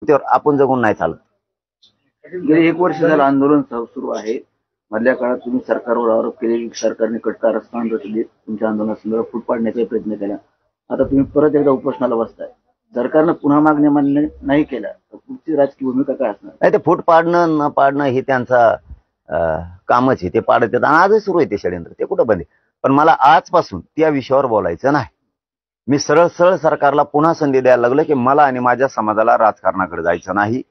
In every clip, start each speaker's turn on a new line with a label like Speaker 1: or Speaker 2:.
Speaker 1: त्यावर आपण जगून नाही चालत.
Speaker 2: गेली 1 वर्ष झालं आंदोलन सुरू आहे. मधल्या काळात तुम्ही सरकारवर आरोप केले की सरकारने कटकार रचना रचली, तुमच्या आंदोलनासंदर्भात फूट पाडण्याचा प्रयत्न केला. आता तुम्ही परत एकदा उपोषणाला बसताय. सरकारनं पुन्हा मागण्या मान्य नाही केल्या तर पुढची राजकीय भूमिका काय असणार?
Speaker 1: नाही, ते फूट पाडणं न पाडणं हे त्यांचा कामच आहे. ते पाडत येतात आणि आजही सुरू आहे ते षडयंत्र, ते कुठं बंद आहे. पण मला आजपासून त्या विषयावर बोलायचं नाही. मी सरळ सरळ सरकारला पुन्हा संधी द्यायला लागलो की मला आणि माझ्या समाजाला राजकारणाकडे जायचं नाही.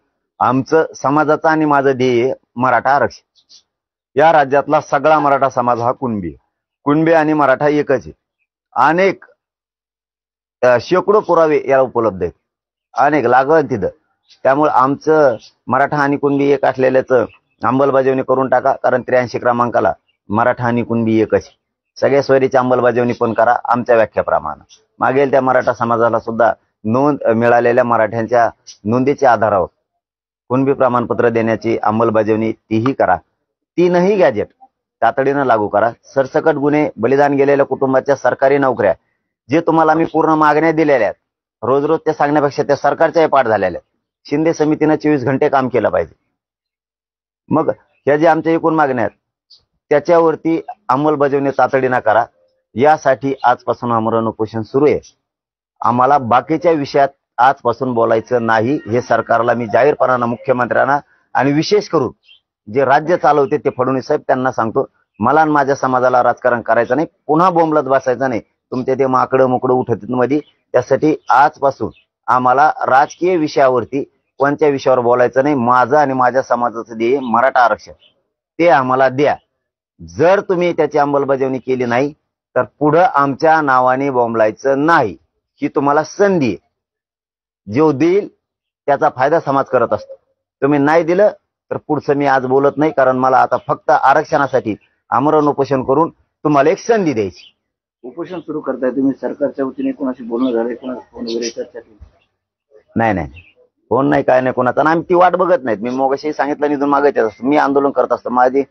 Speaker 1: आमचं समाजाचं आणि माझं ध्येय मराठा आरक्षण. या राज्यातला सगळा मराठा समाज हा कुणबी, कुणबी आणि मराठा एकच आहे. अनेक शेकडो पुरावे याला उपलब्ध आहेत, अनेक लागल तिथं. त्यामुळे आमचं मराठा आणि कुणबी एक असलेल्याच अंमलबजावणी करून टाका, कारण 83 क्रमांकाला मराठा आणि कुणबी एकच. सगळ्या सोयरीची अंमलबजावणी पण करा आमच्या व्याख्याप्रमाणे. मागेल त्या मराठा समाजाला सुद्धा नोंद मिळालेल्या मराठ्यांच्या नोंदीच्या आधारावर कुणबी प्रमाणपत्र देण्याची अंमलबजावणी तीही करा. 3ही गॅजेट तातडीनं लागू करा. सरसकट गुन्हे, बलिदान गेलेल्या कुटुंबाच्या सरकारी नोकऱ्या, जे तुम्हाला आम्ही पूर्ण मागण्या दिलेल्या आहेत, रोज रोज ते सांगण्यापेक्षा त्या सरकारच्याही पाठ झालेल्या आहेत. शिंदे समितीनं 24 घंटे काम केलं पाहिजे. मग ह्या ज्या आमच्या एकूण मागण्या आहेत त्याच्यावरती अंमलबजावणी तातडीनं करा. यासाठी आजपासून आमरण उपोषण सुरू आहे. आम्हाला बाकीच्या विषयात आजपासून बोलायचं नाही, हे सरकारला मी जाहीरपणानं, मुख्यमंत्र्यांना आणि विशेष करून जे राज्य चालवते ते फडणवीस साहेब त्यांना सांगतो, मला आणि माझ्या समाजाला राजकारण करायचं नाही, पुन्हा बोंबलत बसायचं नाही. तुमचे ते माकडं मुकडं उठत मध्ये, त्यासाठी आजपासून आम्हाला राजकीय विषयावरती कोणत्या विषयावर बोलायचं नाही. माझं आणि माझ्या समाजाचं ध्येय मराठा आरक्षण, ते आम्हाला द्या. जर तुम्ही त्याची अंमलबजावणी केली नाही तर पुढं आमच्या नावाने बोंबलायचं नाही. ही तुम्हाला संधी आहे. जो देईल त्याचा फायदा समाज करत असतो. तुम्ही नाही दिलं तर पुढचं मी आज बोलत नाही, कारण मला आता फक्त आरक्षणासाठी आमरण उपोषण करून तुम्हाला एक संधी द्यायची.
Speaker 2: उपोषण सुरू करताय तुम्ही, सरकारच्या वतीने कोणाशी बोलणं झालंय, कोणाशी फोन वगैरे चर्चा केली?
Speaker 1: नाही, फोन नाही, काय नाही कोणाचा. आणि आम्ही ती वाट बघत नाहीत. मी मगाशी सांगितलं, निधून मागायचं असतं. मी आंदोलन करत असतो. माझ्या